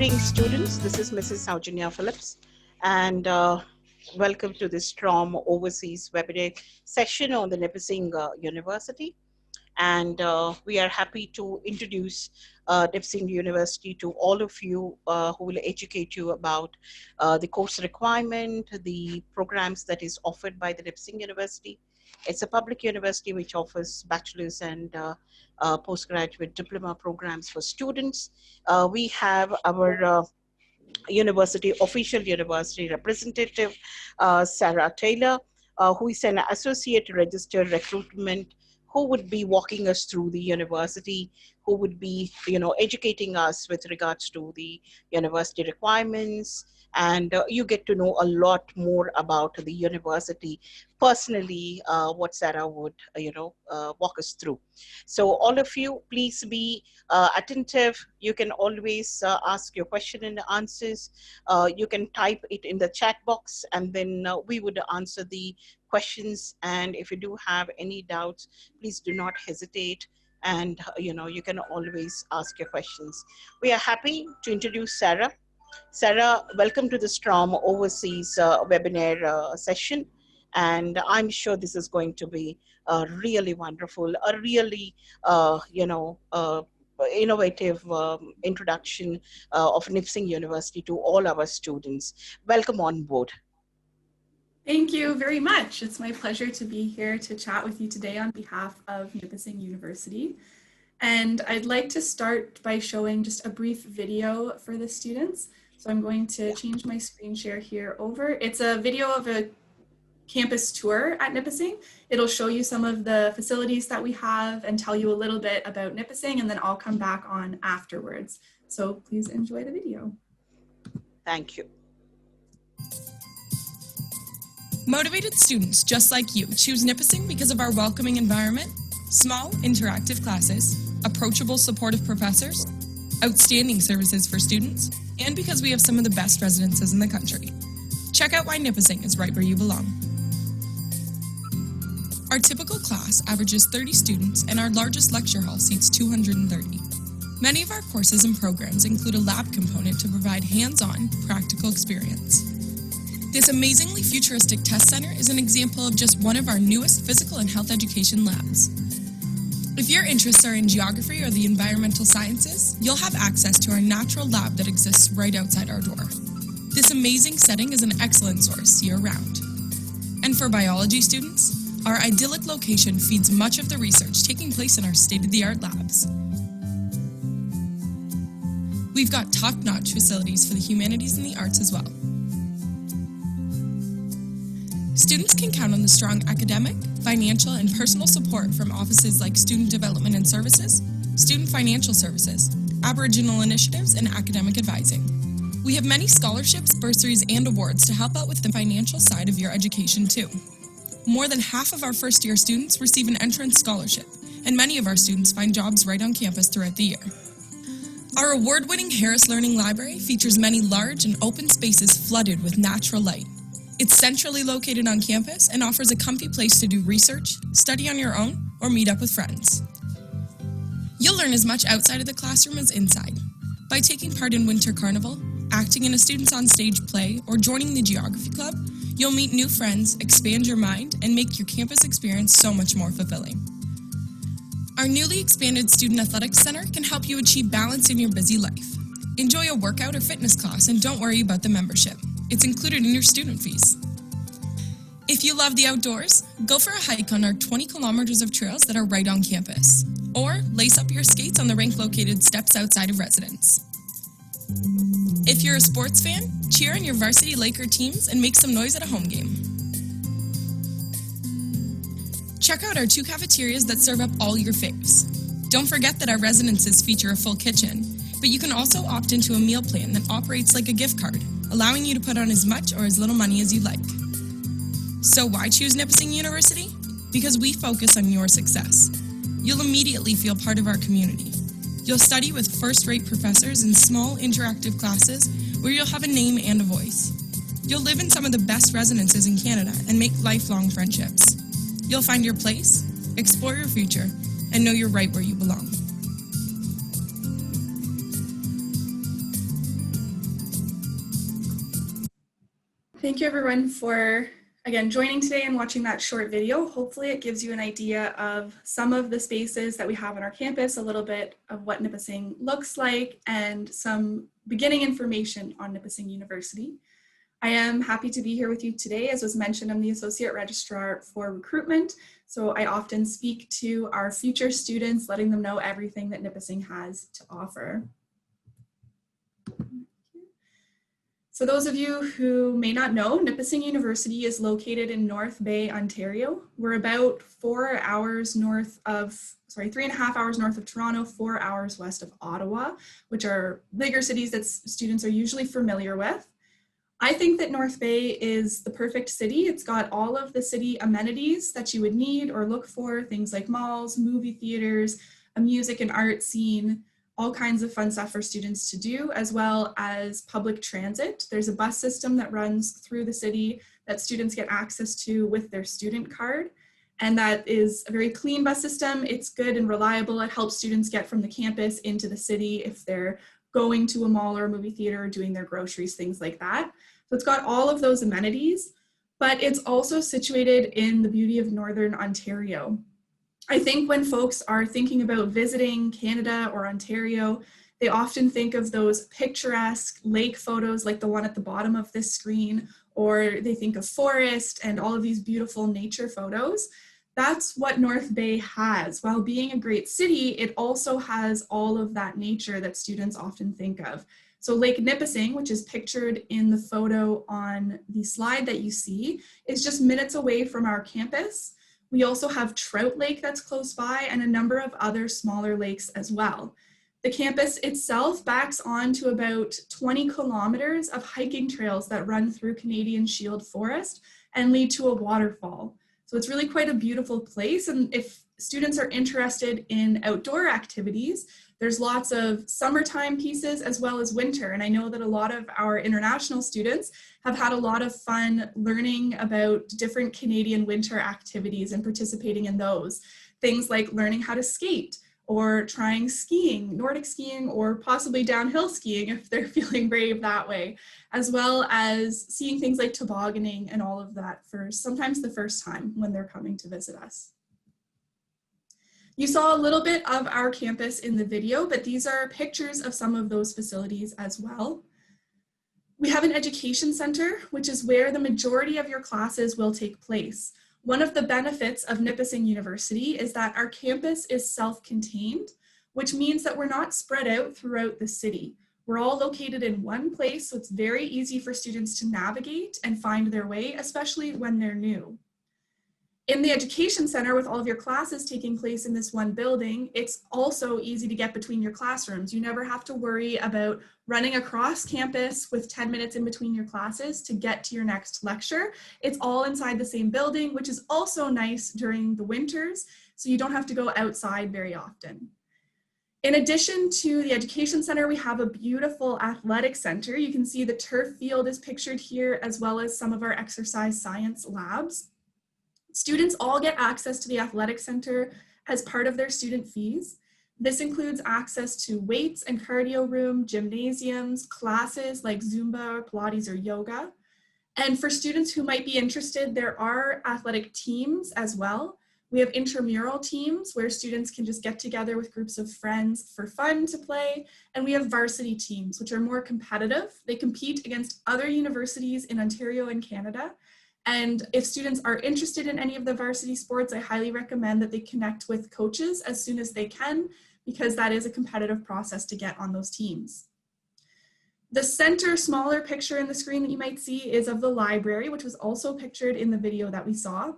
evening, students. This is Mrs. Saujanya Phillips, and welcome to this STROM Overseas webinar session on the Nipissing University. And we are happy to introduce Nipissing University to all of you who will educate you about the course requirement, the programs that is offered by the Nipissing University. It's a public university which offers bachelor's and postgraduate diploma programs for students. We have our official university representative, Sarah Taylor, who is an associate register recruitment, who would be walking us through the university, who would be, educating us with regards to the university requirements, and you get to know a lot more about the university personally, what Sarah would, walk us through. So all of you, please be attentive. You can always ask your question and answers. You can type it in the chat box, and then we would answer the questions. And if you do have any doubts, please do not hesitate. And you can always ask your questions. We are happy to introduce Sarah. Sarah, welcome to the STROM Overseas webinar session. And I'm sure this is going to be really wonderful, a really, innovative introduction of Nipissing University to all our students. Welcome on board. Thank you very much. It's my pleasure to be here to chat with you today on behalf of Nipissing University. And I'd like to start by showing just a brief video for the students. So I'm going to change my screen share here over. It's a video of a campus tour at Nipissing. It'll show you some of the facilities that we have and tell you a little bit about Nipissing, and then I'll come back on afterwards. So please enjoy the video. Thank you. Motivated students just like you choose Nipissing because of our welcoming environment, small interactive classes, approachable supportive professors, outstanding services for students, and because we have some of the best residences in the country. Check out why Nipissing is right where you belong. Our typical class averages 30 students, and our largest lecture hall seats 230. Many of our courses and programs include a lab component to provide hands-on, practical experience. This amazingly futuristic test center is an example of just one of our newest physical and health education labs. If your interests are in geography or the environmental sciences, you'll have access to our natural lab that exists right outside our door. This amazing setting is an excellent source year-round. And for biology students, our idyllic location feeds much of the research taking place in our state-of-the-art labs. We've got top-notch facilities for the humanities and the arts as well. Students can count on the strong academic, financial, and personal support from offices like Student Development and Services, Student Financial Services, Aboriginal Initiatives, and Academic Advising. We have many scholarships, bursaries, and awards to help out with the financial side of your education too. More than half of our first-year students receive an entrance scholarship, and many of our students find jobs right on campus throughout the year. Our award-winning Harris Learning Library features many large and open spaces flooded with natural light. It's centrally located on campus and offers a comfy place to do research, study on your own, or meet up with friends. You'll learn as much outside of the classroom as inside. By taking part in Winter Carnival, acting in a Students on Stage play, or joining the Geography Club, you'll meet new friends, expand your mind, and make your campus experience so much more fulfilling. Our newly expanded Student Athletics Center can help you achieve balance in your busy life. Enjoy a workout or fitness class and don't worry about the membership. It's included in your student fees. If you love the outdoors, go for a hike on our 20 kilometers of trails that are right on campus. Or lace up your skates on the rink located steps outside of residence. If you're a sports fan, cheer on your varsity Laker teams and make some noise at a home game. Check out our 2 cafeterias that serve up all your faves. Don't forget that our residences feature a full kitchen, but you can also opt into a meal plan that operates like a gift card, allowing you to put on as much or as little money as you like. So why choose Nipissing University? Because we focus on your success. You'll immediately feel part of our community. You'll study with first-rate professors in small interactive classes where you'll have a name and a voice. You'll live in some of the best residences in Canada and make lifelong friendships. You'll find your place, explore your future, and know you're right where you belong. Thank you everyone for, again, joining today and watching that short video. Hopefully it gives you an idea of some of the spaces that we have on our campus, a little bit of what Nipissing looks like, and some beginning information on Nipissing University. I am happy to be here with you today. As was mentioned, I'm the Associate Registrar for Recruitment, so I often speak to our future students, letting them know everything that Nipissing has to offer. For those of you who may not know, Nipissing University is located in North Bay, Ontario. We're about 3.5 hours north of Toronto, 4 hours west of Ottawa, which are bigger cities that students are usually familiar with. I think that North Bay is the perfect city. It's got all of the city amenities that you would need or look for, things like malls, movie theaters, a music and art scene, all kinds of fun stuff for students to do, as well as public transit. There's a bus system that runs through the city that students get access to with their student card. And that is a very clean bus system. It's good and reliable. It helps students get from the campus into the city if they're going to a mall or a movie theater or doing their groceries, things like that. So it's got all of those amenities, but it's also situated in the beauty of Northern Ontario. I think when folks are thinking about visiting Canada or Ontario, they often think of those picturesque lake photos like the one at the bottom of this screen, or they think of forest and all of these beautiful nature photos. That's what North Bay has. While being a great city, it also has all of that nature that students often think of. So Lake Nipissing, which is pictured in the photo on the slide that you see, is just minutes away from our campus. We also have Trout Lake that's close by and a number of other smaller lakes as well. The campus itself backs on to about 20 kilometers of hiking trails that run through Canadian Shield Forest and lead to a waterfall. So it's really quite a beautiful place. And if students are interested in outdoor activities, there's lots of summertime pieces as well as winter. And I know that a lot of our international students have had a lot of fun learning about different Canadian winter activities and participating in those. Things like learning how to skate or trying skiing, Nordic skiing, or possibly downhill skiing if they're feeling brave that way, as well as seeing things like tobogganing and all of that for sometimes the first time when they're coming to visit us. You saw a little bit of our campus in the video, but these are pictures of some of those facilities as well. We have an education center, which is where the majority of your classes will take place. One of the benefits of Nipissing University is that our campus is self-contained, which means that we're not spread out throughout the city. We're all located in one place, so it's very easy for students to navigate and find their way, especially when they're new. In the education center, with all of your classes taking place in this one building, it's also easy to get between your classrooms. You never have to worry about running across campus with 10 minutes in between your classes to get to your next lecture. It's all inside the same building, which is also nice during the winters, so you don't have to go outside very often. In addition to the education center, we have a beautiful athletic center. You can see the turf field is pictured here, as well as some of our exercise science labs. Students all get access to the athletic center as part of their student fees. This includes access to weights and cardio room, gymnasiums, classes like Zumba, Pilates, or yoga. And for students who might be interested, there are athletic teams as well. We have intramural teams where students can just get together with groups of friends for fun to play. And we have varsity teams, which are more competitive. They compete against other universities in Ontario and Canada. And if students are interested in any of the varsity sports, I highly recommend that they connect with coaches as soon as they can, because that is a competitive process to get on those teams. The center smaller picture in the screen that you might see is of the library, which was also pictured in the video that we saw.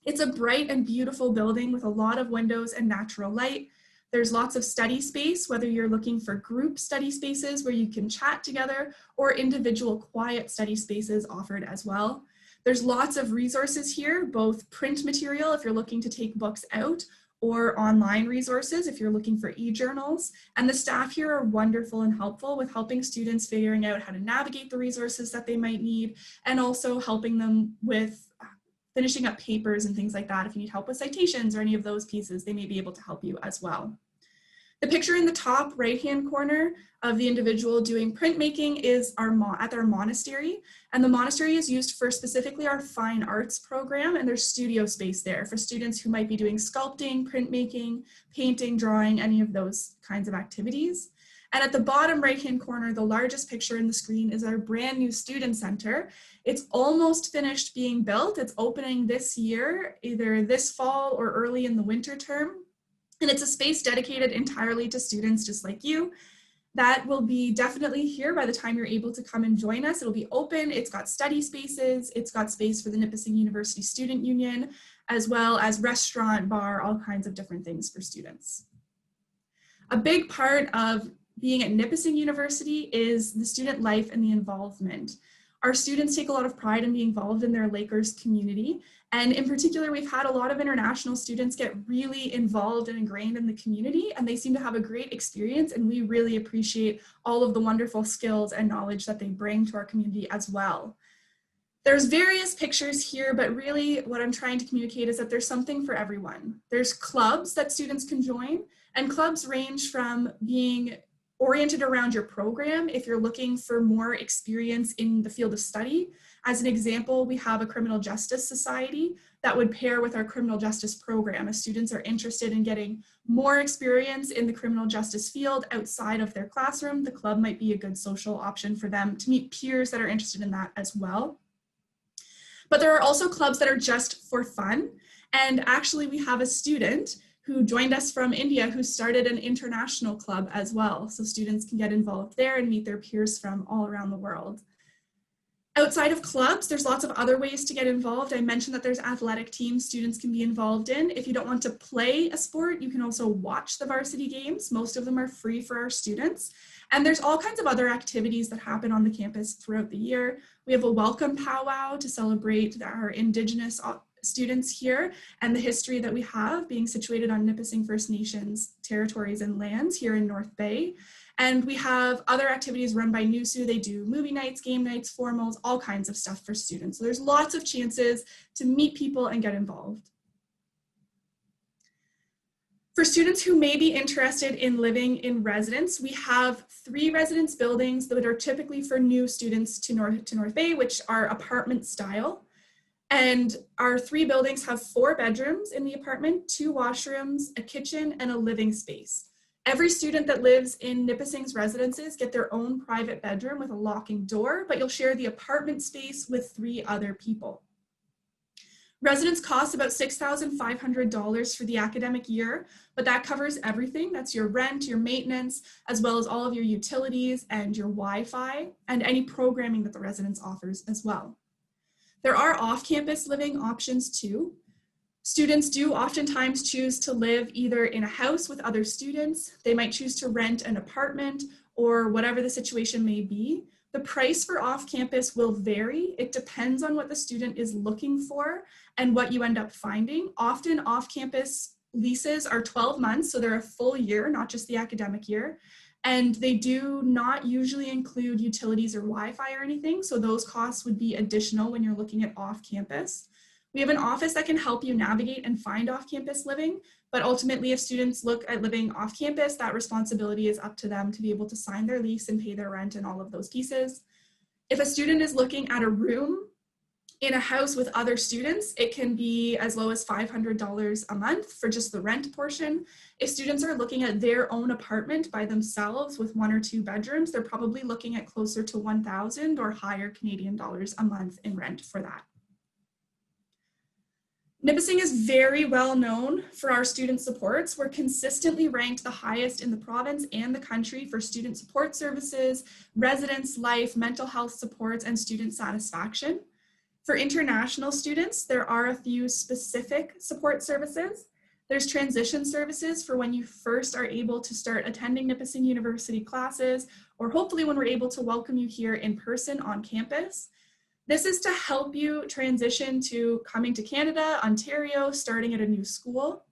It's a bright and beautiful building with a lot of windows and natural light. There's lots of study space, whether you're looking for group study spaces where you can chat together, or individual quiet study spaces offered as well. There's lots of resources here, both print material if you're looking to take books out, or online resources if you're looking for e-journals. And the staff here are wonderful and helpful with helping students figuring out how to navigate the resources that they might need, and also helping them with finishing up papers and things like that. If you need help with citations or any of those pieces, they may be able to help you as well. The picture in the top right-hand corner of the individual doing printmaking is at our monastery, and the monastery is used for specifically our fine arts program, and there's studio space there for students who might be doing sculpting, printmaking, painting, drawing, any of those kinds of activities. And at the bottom right-hand corner, the largest picture in the screen is our brand new student center. It's almost finished being built. It's opening this year, either this fall or early in the winter term. And it's a space dedicated entirely to students just like you. That will be definitely here by the time you're able to come and join us. It'll be open, it's got study spaces, it's got space for the Nipissing University Student Union, as well as restaurant, bar, all kinds of different things for students. A big part of being at Nipissing University is the student life and the involvement. Our students take a lot of pride in being involved in their Lakers community. And in particular, we've had a lot of international students get really involved and ingrained in the community, and they seem to have a great experience, and we really appreciate all of the wonderful skills and knowledge that they bring to our community as well. There's various pictures here, but really what I'm trying to communicate is that there's something for everyone. There's clubs that students can join, and clubs range from being oriented around your program if you're looking for more experience in the field of study. As an example, we have a criminal justice society that would pair with our criminal justice program. If students are interested in getting more experience in the criminal justice field outside of their classroom, the club might be a good social option for them to meet peers that are interested in that as well. But there are also clubs that are just for fun. And actually we have a student who joined us from India who started an international club as well. So students can get involved there and meet their peers from all around the world. Outside of clubs, there's lots of other ways to get involved. I mentioned that there's athletic teams students can be involved in. If you don't want to play a sport, you can also watch the varsity games. Most of them are free for our students. And there's all kinds of other activities that happen on the campus throughout the year. We have a welcome powwow to celebrate our Indigenous students here and the history that we have being situated on Nipissing First Nations territories and lands here in North Bay. And we have other activities run by NUSU. They do movie nights, game nights, formals, all kinds of stuff for students. So there's lots of chances to meet people and get involved. For students who may be interested in living in residence, we have 3 residence buildings that are typically for new students to North Bay, which are apartment style. And our 3 buildings have 4 bedrooms in the apartment, 2 washrooms, a kitchen, and a living space. Every student that lives in Nipissing's residences get their own private bedroom with a locking door, but you'll share the apartment space with 3 other people. Residence costs about $6,500 for the academic year, but that covers everything. That's your rent, your maintenance, as well as all of your utilities and your Wi-Fi, and any programming that the residence offers as well. There are off-campus living options too. Students do oftentimes choose to live either in a house with other students. They might choose to rent an apartment or whatever the situation may be. The price for off-campus will vary. It depends on what the student is looking for and what you end up finding. Often off-campus leases are 12 months, so they're a full year, not just the academic year. And they do not usually include utilities or Wi-Fi or anything, so those costs would be additional when you're looking at off-campus. We have an office that can help you navigate and find off-campus living, but ultimately if students look at living off-campus, that responsibility is up to them to be able to sign their lease and pay their rent and all of those pieces. If a student is looking at a room in a house with other students, it can be as low as $500 a month for just the rent portion. If students are looking at their own apartment by themselves with 1 or 2 bedrooms, they're probably looking at closer to $1,000 or higher Canadian dollars a month in rent for that. Nipissing is very well known for our student supports. We're consistently ranked the highest in the province and the country for student support services, residence life, mental health supports, and student satisfaction. For international students, there are a few specific support services. There's transition services for when you first are able to start attending Nipissing University classes, or hopefully when we're able to welcome you here in person on campus. This is to help you transition to coming to Canada, Ontario, starting at a new school.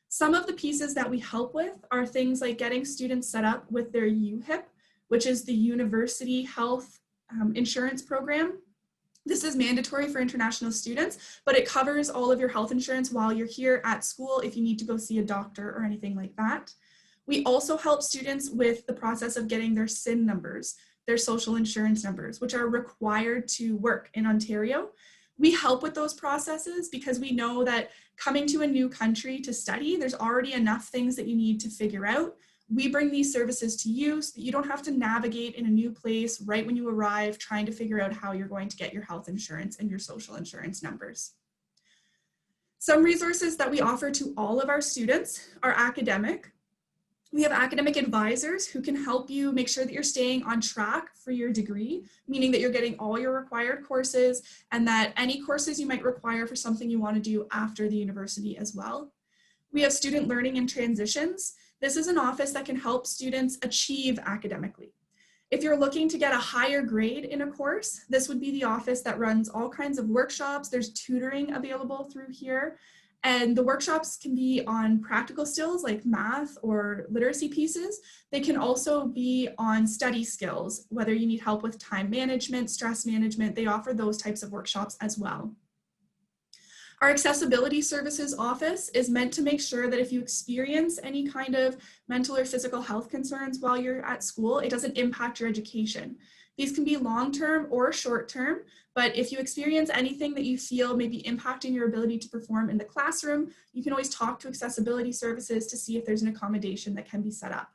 Some of the pieces that we help with are things like getting students set up with their UHIP, which is the University Health Insurance Program. This is mandatory for international students, but it covers all of your health insurance while you're here at school if you need to go see a doctor or anything like that. We also help students with the process of getting their SIN numbers, their social insurance numbers, which are required to work in Ontario. We help with those processes because we know that coming to a new country to study, there's already enough things that you need to figure out. We bring these services to you so that you don't have to navigate in a new place right when you arrive, trying to figure out how you're going to get your health insurance and your social insurance numbers. Some resources that we offer to all of our students are academic. We have academic advisors who can help you make sure that you're staying on track for your degree, meaning that you're getting all your required courses and that any courses you might require for something you want to do after the university as well. We have student learning and transitions. This is an office that can help students achieve academically. If you're looking to get a higher grade in a course, this would be the office that runs all kinds of workshops. There's tutoring available through here. And the workshops can be on practical skills like math or literacy pieces. They can also be on study skills, whether you need help with time management, stress management. They offer those types of workshops as well. Our accessibility services office is meant to make sure that if you experience any kind of mental or physical health concerns while you're at school, it doesn't impact your education. These can be long-term or short-term, but if you experience anything that you feel may be impacting your ability to perform in the classroom, you can always talk to accessibility services to see if there's an accommodation that can be set up.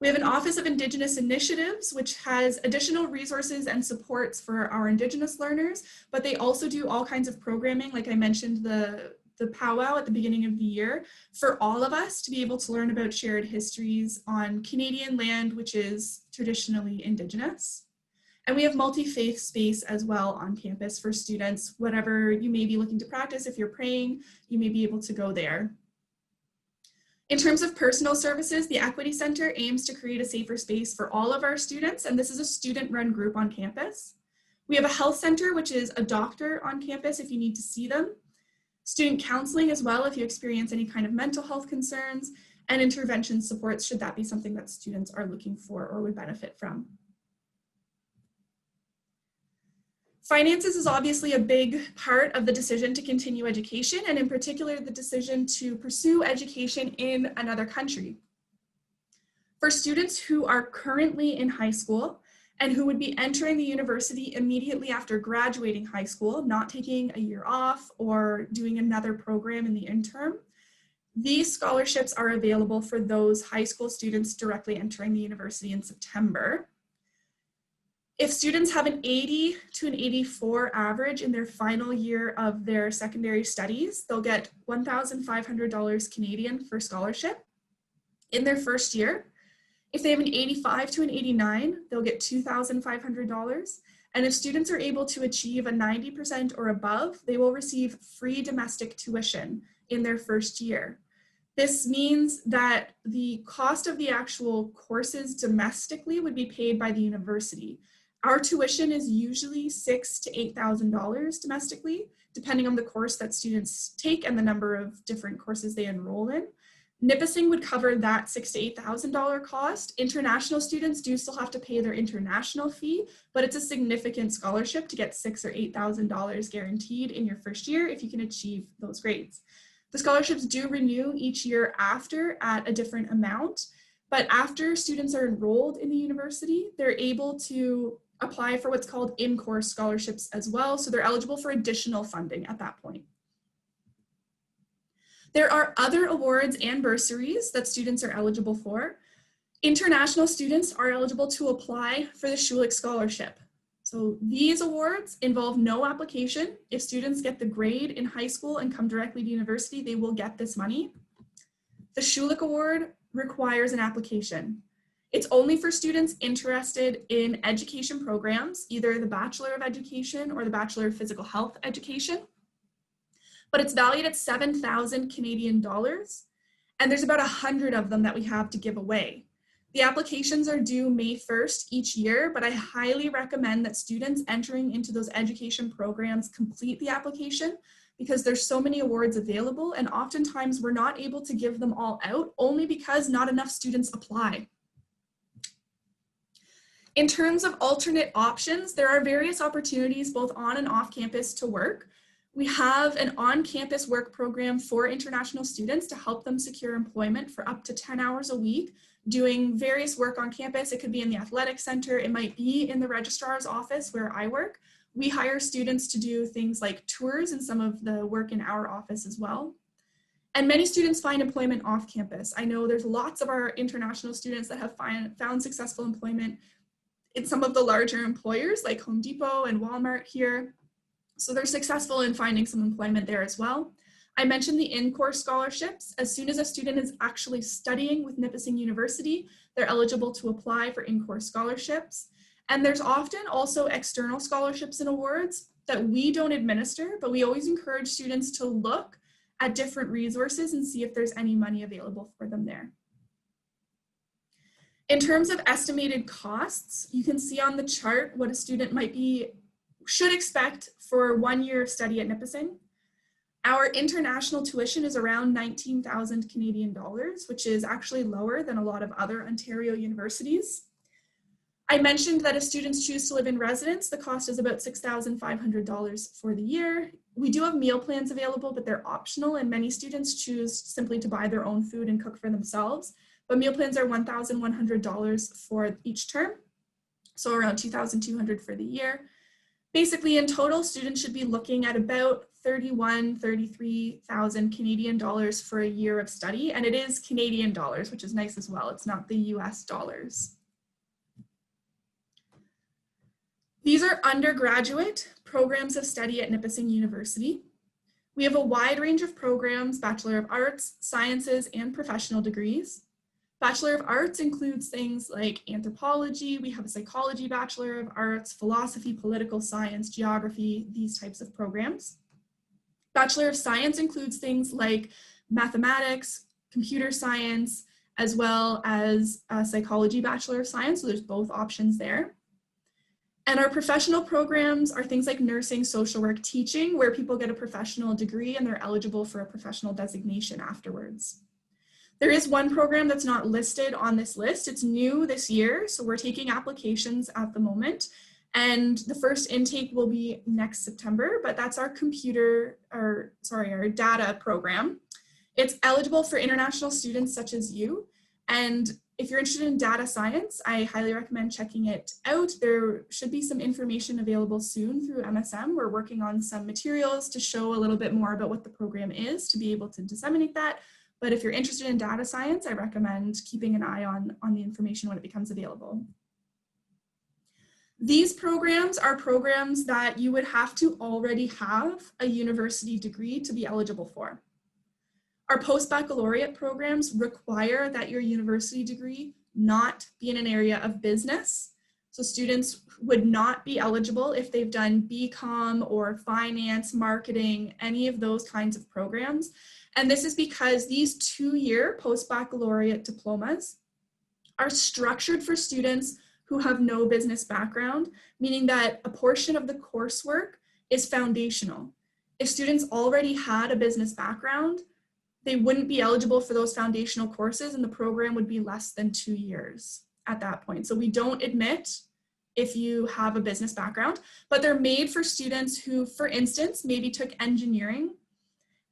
We have an Office of Indigenous Initiatives, which has additional resources and supports for our Indigenous learners, but they also do all kinds of programming, like I mentioned, the powwow at the beginning of the year, for all of us to be able to learn about shared histories on Canadian land, which is traditionally Indigenous. And we have multi-faith space as well on campus for students. Whatever you may be looking to practice, if you're praying, you may be able to go there. In terms of personal services, the Equity Center aims to create a safer space for all of our students, and this is a student-run group on campus. We have a health center, which is a doctor on campus if you need to see them. Student counseling as well if you experience any kind of mental health concerns, and intervention supports should that be something that students are looking for or would benefit from. Finances is obviously a big part of the decision to continue education, and in particular, the decision to pursue education in another country. For students who are currently in high school and who would be entering the university immediately after graduating high school, not taking a year off or doing another program in the interim, these scholarships are available for those high school students directly entering the university in September. If students have an 80 to an 84 average in their final year of their secondary studies, they'll get $1,500 Canadian for scholarship in their first year. If they have an 85 to an 89, they'll get $2,500. And if students are able to achieve a 90% or above, they will receive free domestic tuition in their first year. This means that the cost of the actual courses domestically would be paid by the university. Our tuition is usually $6,000 to $8,000 domestically, depending on the course that students take and the number of different courses they enroll in. Nipissing would cover that $6,000 to $8,000 cost. International students do still have to pay their international fee, but it's a significant scholarship to get $6,000 or $8,000 guaranteed in your first year if you can achieve those grades. The scholarships do renew each year after at a different amount, but after students are enrolled in the university, they're able to apply for what's called in-course scholarships as well, so they're eligible for additional funding at that point. There are other awards and bursaries that students are eligible for. International students are eligible to apply for the Schulich Scholarship. So these awards involve no application. If students get the grade in high school and come directly to university, they will get this money. The Schulich Award requires an application. It's only for students interested in education programs, either the Bachelor of Education or the Bachelor of Physical Health Education. But it's valued at 7,000 Canadian dollars, and there's about 100 of them that we have to give away. The applications are due May 1st each year, but I highly recommend that students entering into those education programs complete the application because there's so many awards available, and oftentimes we're not able to give them all out only because not enough students apply. In terms of alternate options, there are various opportunities both on and off campus to work. We have an on-campus work program for international students to help them secure employment for up to 10 hours a week, doing various work on campus. It could be in the athletic center, it might be in the registrar's office where I work. We hire students to do things like tours and some of the work in our office as well. And many students find employment off campus. I know there's lots of our international students that have found successful employment in some of the larger employers like Home Depot and Walmart here. So they're successful in finding some employment there as well. I mentioned the in-course scholarships. As soon as a student is actually studying with Nipissing University, they're eligible to apply for in-course scholarships. And there's often also external scholarships and awards that we don't administer, but we always encourage students to look at different resources and see if there's any money available for them there. In terms of estimated costs, you can see on the chart what a student should expect for 1 year of study at Nipissing. Our international tuition is around 19,000 Canadian dollars, which is actually lower than a lot of other Ontario universities. I mentioned that if students choose to live in residence, the cost is about $6,500 for the year. We do have meal plans available, but they're optional, and many students choose simply to buy their own food and cook for themselves. But meal plans are $1,100 for each term, so around $2,200 for the year. Basically, in total, students should be looking at about 33,000 Canadian dollars for a year of study, and it is Canadian dollars, which is nice as well. It's not the US dollars. These are undergraduate programs of study at Nipissing University. We have a wide range of programs: Bachelor of Arts, Sciences, and professional degrees. Bachelor of Arts includes things like anthropology. We have a psychology Bachelor of Arts, philosophy, political science, geography, these types of programs. Bachelor of Science includes things like mathematics, computer science, as well as a psychology Bachelor of Science. So there's both options there. And our professional programs are things like nursing, social work, teaching, where people get a professional degree and they're eligible for a professional designation afterwards. There is one program that's not listed on this list. It's new this year, so we're taking applications at the moment. And the first intake will be next September, but that's our our data program. It's eligible for international students such as you. And if you're interested in data science, I highly recommend checking it out. There should be some information available soon through MSM. We're working on some materials to show a little bit more about what the program is to be able to disseminate that. But if you're interested in data science, I recommend keeping an eye on the information when it becomes available. These programs are programs that you would have to already have a university degree to be eligible for. Our post-baccalaureate programs require that your university degree not be in an area of business. So students would not be eligible if they've done BCom or finance, marketing, any of those kinds of programs. And this is because these 2-year post-baccalaureate diplomas are structured for students who have no business background, meaning that a portion of the coursework is foundational. If students already had a business background, they wouldn't be eligible for those foundational courses, and the program would be less than 2 years at that point. So we don't admit if you have a business background, but they're made for students who, for instance, maybe took engineering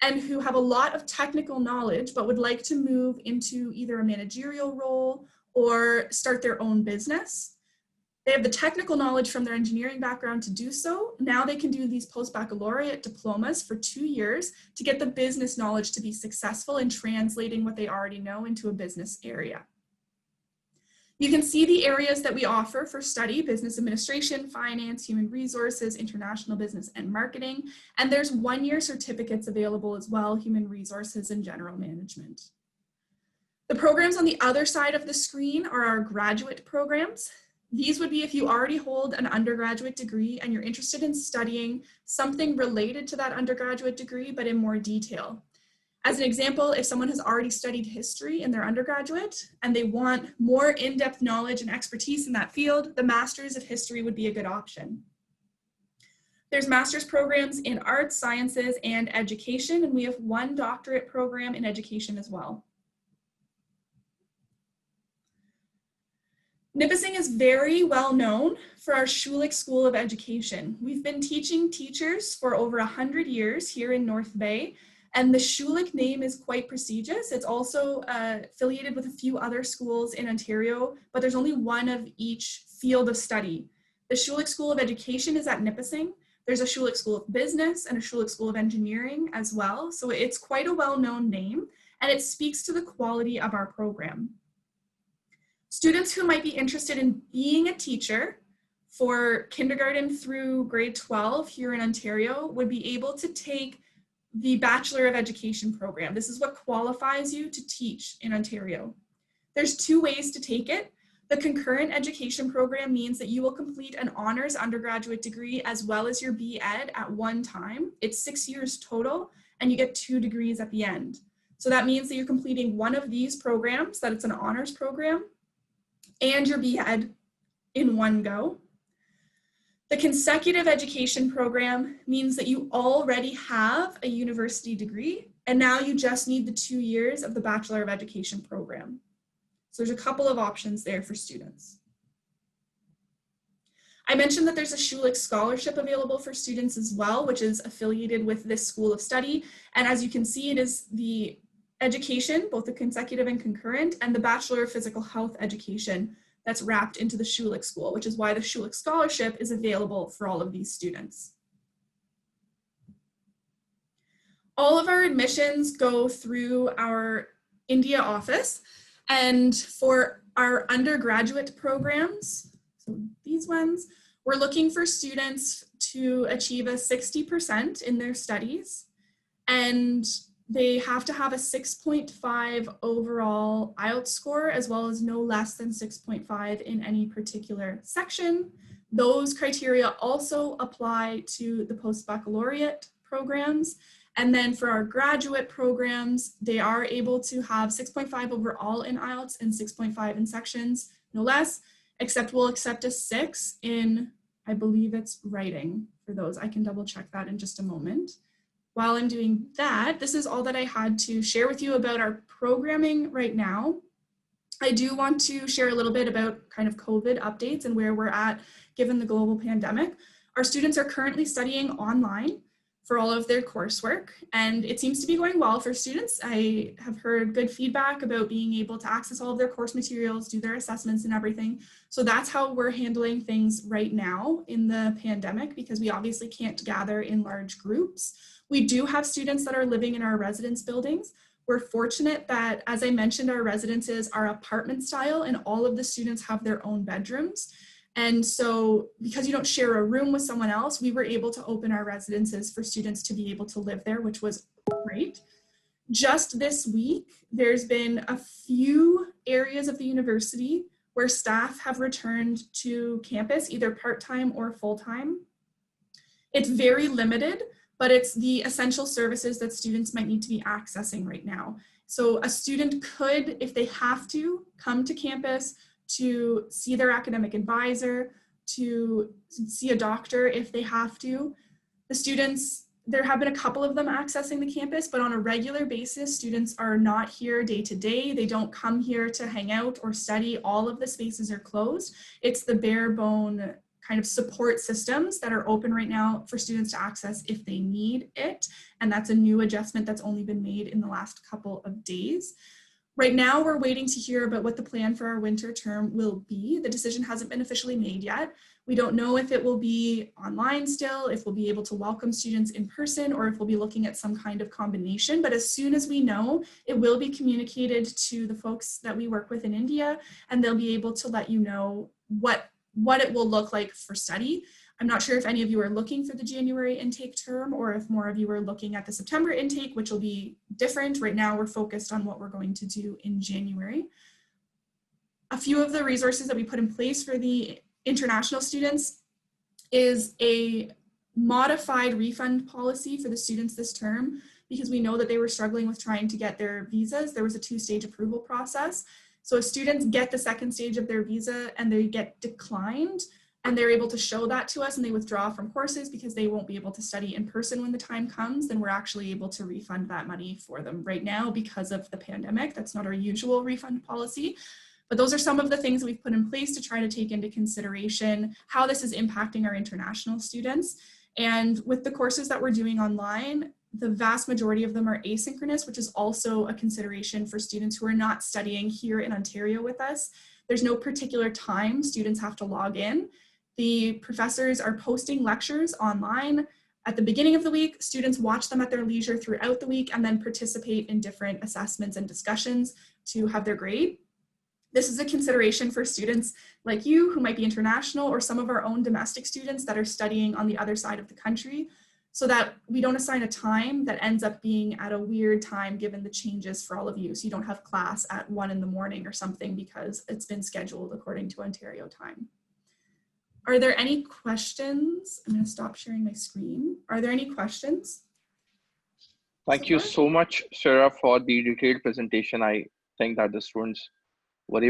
and who have a lot of technical knowledge, but would like to move into either a managerial role or start their own business. They have the technical knowledge from their engineering background to do so. Now they can do these post-baccalaureate diplomas for 2 years to get the business knowledge to be successful in translating what they already know into a business area. You can see the areas that we offer for study: business administration, finance, human resources, international business, and marketing. And there's 1-year certificates available as well: human resources and general management. The programs on the other side of the screen are our graduate programs. These would be if you already hold an undergraduate degree and you're interested in studying something related to that undergraduate degree, but in more detail. As an example, if someone has already studied history in their undergraduate and they want more in-depth knowledge and expertise in that field, the Master's of History would be a good option. There's master's programs in arts, sciences, and education, and we have 1 doctorate program in education as well. Nipissing is very well known for our Schulich School of Education. We've been teaching teachers for over 100 years here in North Bay, and the Schulich name is quite prestigious. It's also affiliated with a few other schools in Ontario, but there's only one of each field of study. The Schulich School of Education is at Nipissing. There's a Schulich School of Business and a Schulich School of Engineering as well. So it's quite a well-known name, and it speaks to the quality of our program. Students who might be interested in being a teacher for kindergarten through grade 12 here in Ontario would be able to take the Bachelor of Education program. This is what qualifies you to teach in Ontario. There's two ways to take it. The concurrent education program means that you will complete an honors undergraduate degree as well as your B.Ed at one time. It's 6 years total, and you get 2 degrees at the end. So that means that you're completing one of these programs, that it's an honors program, and your B.Ed in one go. The consecutive education program means that you already have a university degree, and now you just need the 2 years of the Bachelor of Education program. So there's a couple of options there for students. I mentioned that there's a Schulich Scholarship available for students as well, which is affiliated with this school of study. And as you can see, it is the education, both the consecutive and concurrent, and the Bachelor of Physical Health education that's wrapped into the Schulich School, which is why the Schulich Scholarship is available for all of these students. All of our admissions go through our India office, and for our undergraduate programs, so these ones, we're looking for students to achieve a 60% in their studies, and they have to have a 6.5 overall IELTS score, as well as no less than 6.5 in any particular section. Those criteria also apply to the post-baccalaureate programs. And then for our graduate programs, they are able to have 6.5 overall in IELTS and 6.5 in sections, no less, except we'll accept a 6 in, I believe it's writing for those. I can double check that in just a moment. While I'm doing that, this is all that I had to share with you about our programming right now. I do want to share a little bit about kind of COVID updates and where we're at given the global pandemic. Our students are currently studying online for all of their coursework, and it seems to be going well for students. I have heard good feedback about being able to access all of their course materials, do their assessments and everything. So that's how we're handling things right now in the pandemic, because we obviously can't gather in large groups. We do have students that are living in our residence buildings. We're fortunate that, as I mentioned, our residences are apartment style and all of the students have their own bedrooms. And so because you don't share a room with someone else, we were able to open our residences for students to be able to live there, which was great. Just this week, there's been a few areas of the university where staff have returned to campus, either part-time or full-time. It's very limited, but it's the essential services that students might need to be accessing right now. So a student could, if they have to, come to campus to see their academic advisor, to see a doctor if they have to. The students, there have been a couple of them accessing the campus, but on a regular basis, students are not here day to day. They don't come here to hang out or study. All of the spaces are closed. It's the bare bone kind of support systems that are open right now for students to access if they need it. And that's a new adjustment that's only been made in the last couple of days. Right now, we're waiting to hear about what the plan for our winter term will be. The decision hasn't been officially made yet. We don't know if it will be online still, if we'll be able to welcome students in person, or if we'll be looking at some kind of combination. But as soon as we know, it will be communicated to the folks that we work with in India, and they'll be able to let you know what it will look like for study. I'm not sure if any of you are looking for the January intake term or if more of you are looking at the September intake, which will be different. Right now, we're focused on what we're going to do in January. A few of the resources that we put in place for the international students is a modified refund policy for the students this term, because we know that they were struggling with trying to get their visas. There was a 2-stage approval process. So if students get the second stage of their visa and they get declined, and they're able to show that to us and they withdraw from courses because they won't be able to study in person when the time comes, then we're actually able to refund that money for them. Right now, because of the pandemic, that's not our usual refund policy, But those are some of the things that we've put in place to try to take into consideration how this is impacting our international students. And with the courses that we're doing online, the vast majority of them are asynchronous, which is also a consideration for students who are not studying here in Ontario with us. There's no particular time students have to log in. The professors are posting lectures online at the beginning of the week. Students watch them at their leisure throughout the week and then participate in different assessments and discussions to have their grade. This is a consideration for students like you who might be international, or some of our own domestic students that are studying on the other side of the country, so that we don't assign a time that ends up being at a weird time given the changes for all of you. So you don't have class at 1 in the morning or something because it's been scheduled according to Ontario time. Are there any questions? I'm going to stop sharing my screen. Are there any questions? Thank you so much, Sarah, for the detailed presentation. I think that the students were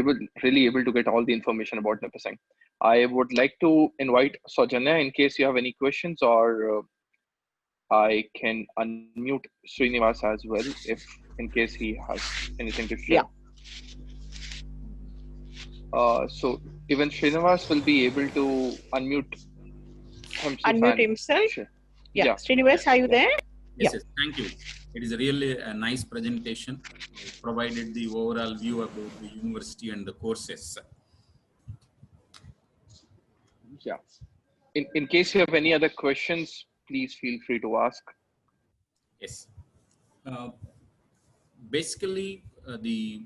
really able to get all the information about Nipissing. I would like to invite Saujanya in case you have any questions, or I can unmute Srinivas as well if in case he has anything to share. Yeah. So even Srinivas will be able to unmute himself. Unmute himself? Sure. Yeah. Srinivas, are you there? Yes, yes, thank you. It is really a nice presentation. It provided the overall view about the university and the courses. Yeah. In case you have any other questions, please feel free to ask. Yes. Basically, the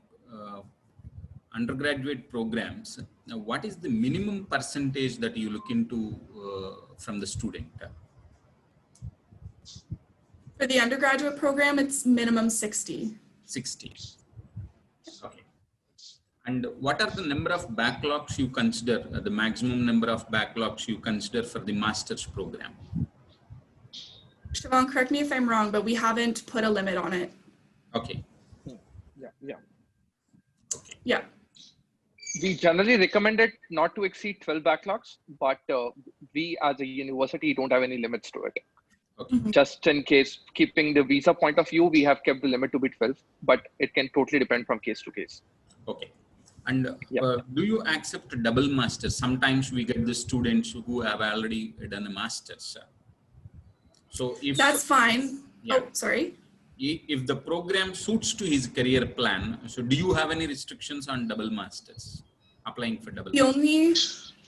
undergraduate programs, what is the minimum percentage that you look into from the student? For the undergraduate program, it's minimum 60. 60. Okay. And what are the number of backlogs you consider, the maximum number of backlogs you consider for the master's program? Siobhan, correct me if I'm wrong, but we haven't put a limit on it. Okay. Yeah. Okay. Yeah. We generally recommend it not to exceed 12 backlogs, but we as a university don't have any limits to it. Okay. Just in case, keeping the visa point of view, we have kept the limit to be 12, but it can totally depend from case to case. Okay. And do you accept double masters? Sometimes we get the students who have already done a master's. So if that's fine. Yeah. Oh, sorry. If the program suits to his career plan, so do you have any restrictions on double masters, applying for double? The only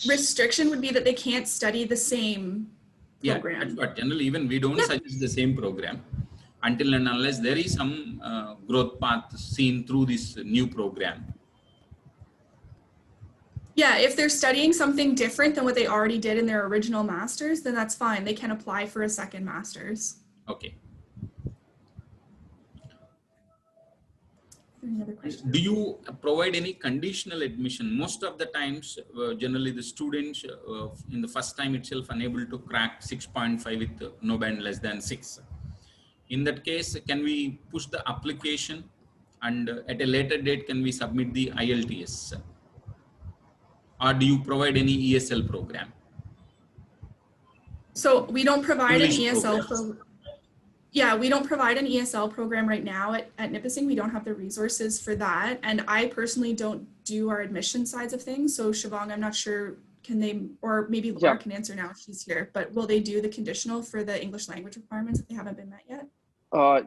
restriction would be that they can't study the same program. Yeah, that's what generally even we don't suggest the same program until and unless there is some growth path seen through this new program. Yeah, if they're studying something different than what they already did in their original master's, then that's fine. They can apply for a second master's. Okay. Any other questions? Do you provide any conditional admission? Most of the times, generally the students in the first time itself unable to crack 6.5 with no band less than 6. In that case, can we push the application and at a later date, can we submit the IELTS? Or do you provide any ESL program? So we don't provide English an ESL programs. program. Yeah, we don't provide an ESL program right now at Nipissing. We don't have the resources for that. And I personally don't do our admission sides of things. So Siobhan, I'm not sure, can they, or maybe Laura can answer now if she's here, but will they do the conditional for the English language requirements if they haven't been met yet?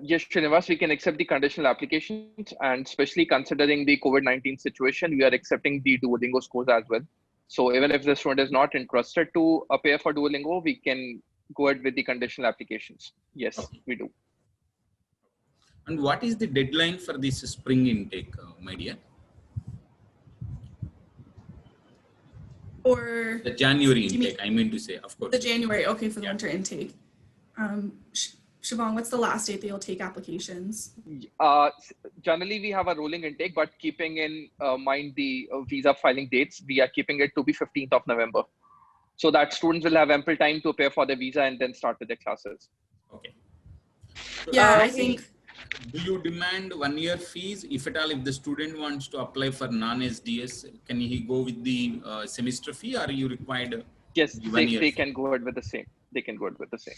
Yes, Srinivas, we can accept the conditional applications, and especially considering the COVID-19 situation, we are accepting the Duolingo scores as well. So even if the student is not interested to appear for Duolingo, we can go ahead with the conditional applications. Yes, we do. And what is the deadline for this spring intake, my dear? Or the January intake, I mean to say, of course. The January, okay, for the winter intake. Siobhan, what's the last date that you'll take applications? Generally, we have a rolling intake, but keeping in mind the visa filing dates, we are keeping it to be 15th of November. So that students will have ample time to prepare for the visa and then start with their classes. Okay. So yeah, I think. Do you demand 1 year fees? If at all, if the student wants to apply for non-SDS, can he go with the semester fee, or are you required? Yes, they can go ahead with the same. They can go ahead with the same.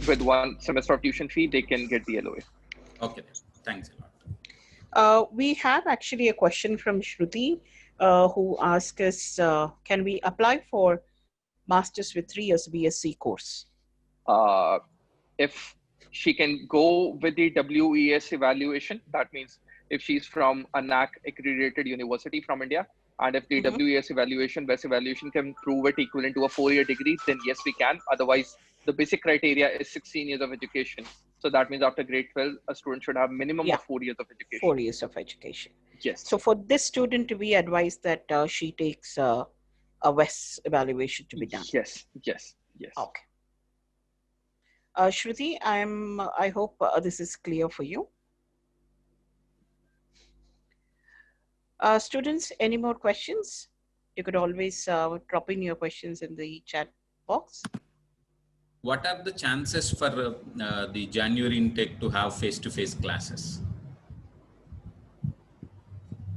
With 1 semester of tuition fee, they can get the LOA. Okay, thanks a lot. We have actually a question from Shruti. who ask us, can we apply for Masters with 3 years BSc course? If she can go with the WES evaluation, that means if she's from a NAC accredited university from India, and if the WES evaluation, best evaluation can prove it equivalent to a 4-year degree, then yes, we can. Otherwise, the basic criteria is 16 years of education. So that means after grade 12, a student should have minimum of 4 years of education. 4 years of education. Yes. So for this student, we advise that she takes a WES evaluation to be done. Yes, yes, yes. Okay. Shruti, I hope this is clear for you. Students, any more questions? You could always drop in your questions in the chat box. What are the chances for the January intake to have face-to-face classes?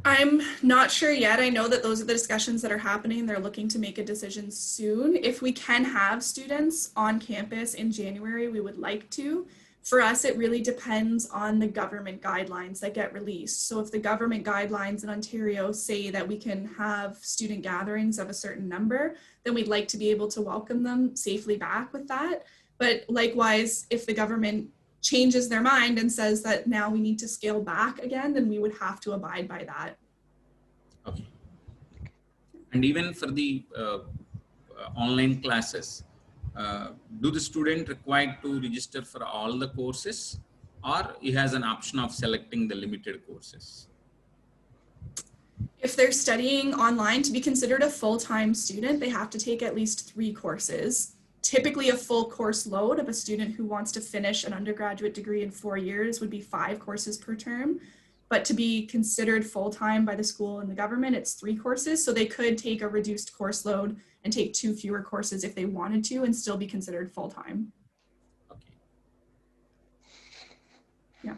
I'm not sure yet. I know that those are the discussions that are happening. They're looking to make a decision soon. If we can have students on campus in January, we would like to. For us, it really depends on the government guidelines that get released. So if the government guidelines in Ontario say that we can have student gatherings of a certain number, then we'd like to be able to welcome them safely back with that. But likewise, if the government changes their mind and says that now we need to scale back again, then we would have to abide by that. Okay. And even for the online classes, do the student required to register for all the courses, or he has an option of selecting the limited courses? If they're studying online, to be considered a full-time student, they have to take at least 3 courses. Typically, a full course load of a student who wants to finish an undergraduate degree in 4 years would be 5 courses per term. But to be considered full-time by the school and the government, it's 3 courses. So they could take a reduced course load and take 2 fewer courses if they wanted to and still be considered full-time. Okay. Yeah.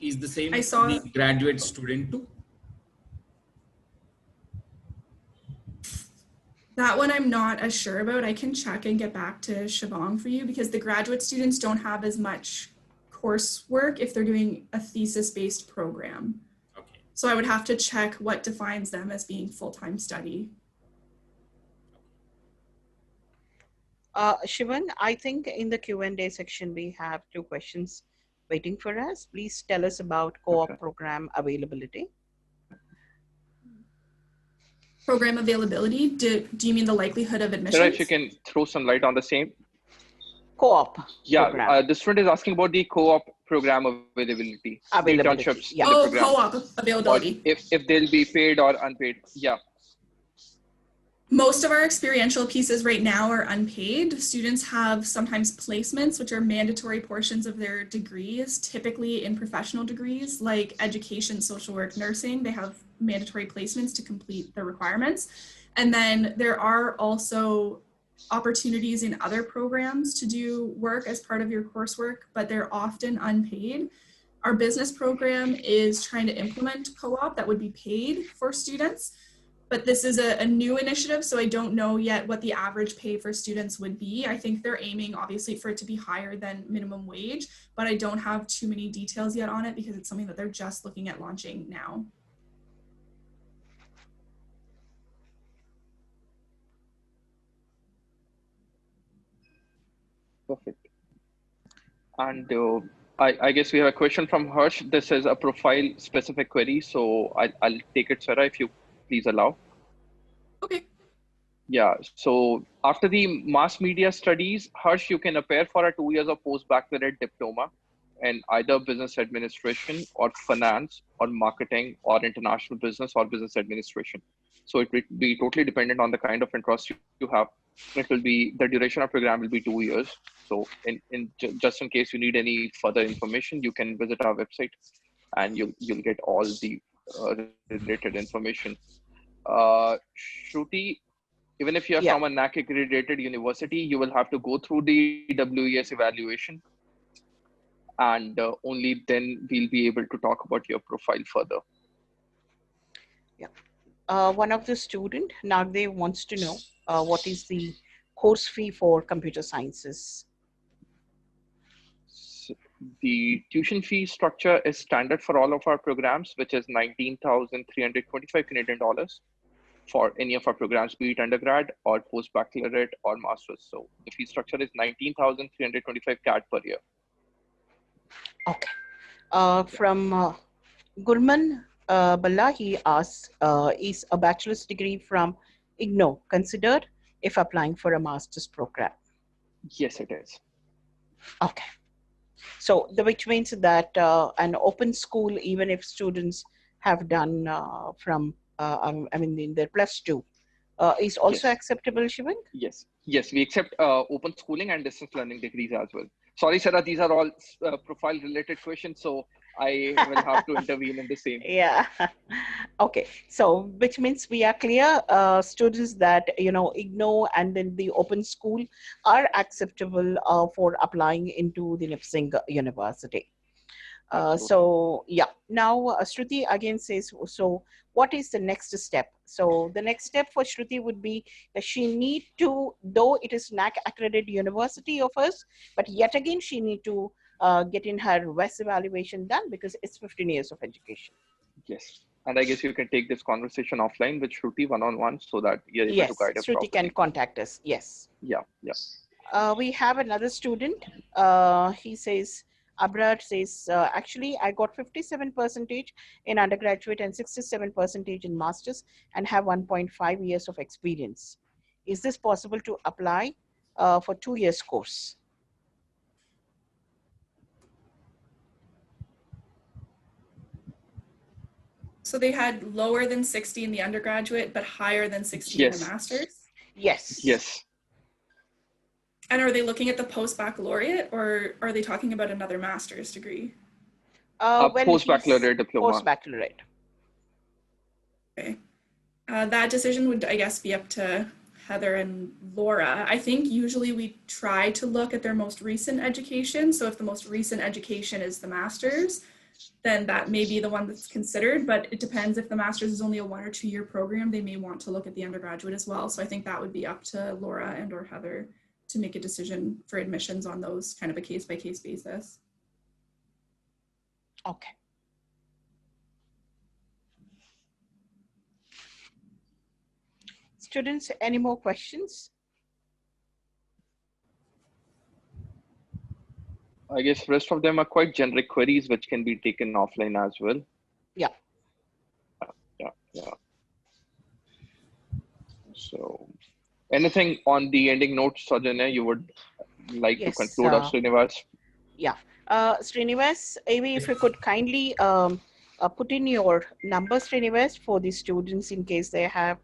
Is the same the graduate student too? That one I'm not as sure about. I can check and get back to Siobhan for you, because the graduate students don't have as much coursework if they're doing a thesis-based program. Okay. So I would have to check what defines them as being full-time study. Shivan, I think in the Q&A section, we have 2 questions waiting for us. Please tell us about co-op program availability. Program availability, do you mean the likelihood of admission? Sarah, if you can throw some light on the same. Co-op. Yeah, the student is asking about the co-op program availability. Internships. Yeah. Oh, co-op availability. Or if they'll be paid or unpaid. Yeah. Most of our experiential pieces right now are unpaid. Students have sometimes placements, which are mandatory portions of their degrees, typically in professional degrees like education, social work, nursing. They have mandatory placements to complete the requirements. And then there are also opportunities in other programs to do work as part of your coursework, but they're often unpaid. Our business program is trying to implement co-op that would be paid for students, but this is a new initiative, so I don't know yet what the average pay for students would be. I think they're aiming obviously for it to be higher than minimum wage, but I don't have too many details yet on it because it's something that they're just looking at launching now. Perfect. And I guess we have a question from Harsh. This is a profile specific query. So I'll take it, Sarah, if you please allow. Okay. Yeah. So after the mass media studies, Harsh, you can appear for a 2 years of postbaccalaureate diploma in either business administration or finance or marketing or international business or business administration. So it will be totally dependent on the kind of interest you have. It will be, the duration of program will be 2 years. So just in case you need any further information, you can visit our website and you'll get all the related information. Shruti, even if you're from a NAC accredited university, you will have to go through the WES evaluation, and only then we'll be able to talk about your profile further. Yeah. One of the student, Nagdev, wants to know what is the course fee for computer sciences? The tuition fee structure is standard for all of our programs, which is 19,325 Canadian dollars for any of our programs, be it undergrad or post-baccalaureate or master's. So the fee structure is 19,325 CAD per year. Okay. From Gurman Balla, he asks, is a bachelor's degree from IGNO considered if applying for a master's program? Yes, it is. Okay. So, which means that an open school, even if students have done in their plus two, is also Yes. acceptable, Shivang? Yes, yes, we accept open schooling and distance learning degrees as well. Sorry, Sarah, these are all profile related questions, so I will have to intervene in the same. Yeah. Okay. So, which means we are clear, students that, IGNO and then the open school are acceptable for applying into the Nipissing University. So yeah, now Shruti again says, so what is the next step? So the next step for Shruti would be that she need to, though it is NAC accredited university of us, but yet again she need to get in her WES evaluation done because it's 15 years of education. Yes, and I guess you can take this conversation offline with Shruti one-on-one so that you're able to guide her Shruti properly. can contact us. Yes. Yeah. We have another student. He says, Abrar says, actually, I got 57% in undergraduate and 67% in master's and have 1.5 years of experience. Is this possible to apply for 2 years course? So they had lower than 60 in the undergraduate, but higher than 60 in the master's? Yes. And are they looking at the post-baccalaureate or are they talking about another master's degree? Post-baccalaureate diploma. Post-baccalaureate. Okay. That decision would, I guess, be up to Heather and Laura. I think usually we try to look at their most recent education. So if the most recent education is the master's, then that may be the one that's considered, but it depends. If the master's is only a 1 or 2 year program, they may want to look at the undergraduate as well. So I think that would be up to Laura and or Heather to make a decision for admissions on those kind of a case-by-case basis. Okay. Students, any more questions? I guess rest of them are quite generic queries which can be taken offline as well. Yeah. So anything on the ending notes, Sajanya, you would like to conclude us, Srinivas? Yeah. Srinivas, maybe if you could kindly put in your number, Srinivas, for the students in case they have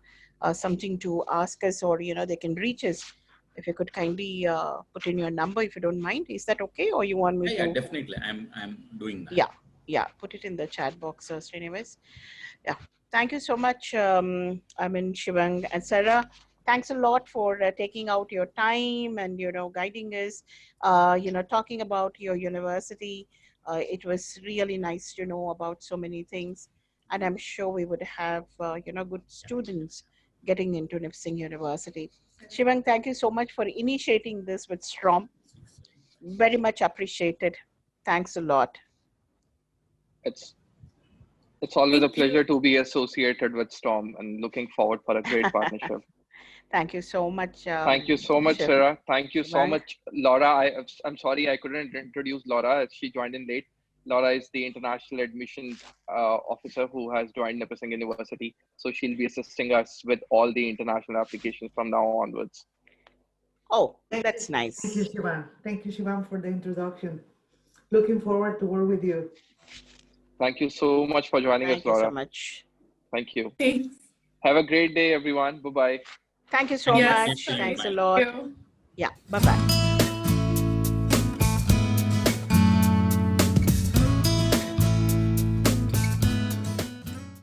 something to ask us or, they can reach us. If you could kindly put in your number, if you don't mind. Is that okay? Or you want me to? Yeah, definitely. I'm doing that. Yeah. Put it in the chat box, Srinivas. Yeah. Thank you so much, Shivang and Sarah. Thanks a lot for taking out your time and, guiding us, talking about your university. It was really nice to know about so many things. And I'm sure we would have, good students getting into Nipissing University. Shivang, thank you so much for initiating this with STROM. Very much appreciated. Thanks a lot. It's always a pleasure to be associated with STORM and looking forward for a great partnership. Thank you so much. Thank you so much, Sarah. Thank you so much, Laura. I'm sorry I couldn't introduce Laura. She joined in late. Laura is the international admissions officer who has joined Nipissing University. So she'll be assisting us with all the international applications from now onwards. Oh, that's nice. Thank you, Shivam. Thank you, Shivam, for the introduction. Looking forward to work with you. Thank you so much for joining us, Laura. Thank you so much. Thank you. Thanks. Have a great day, everyone. Bye-bye. Thank you so much. Thanks a lot. Yeah, bye-bye.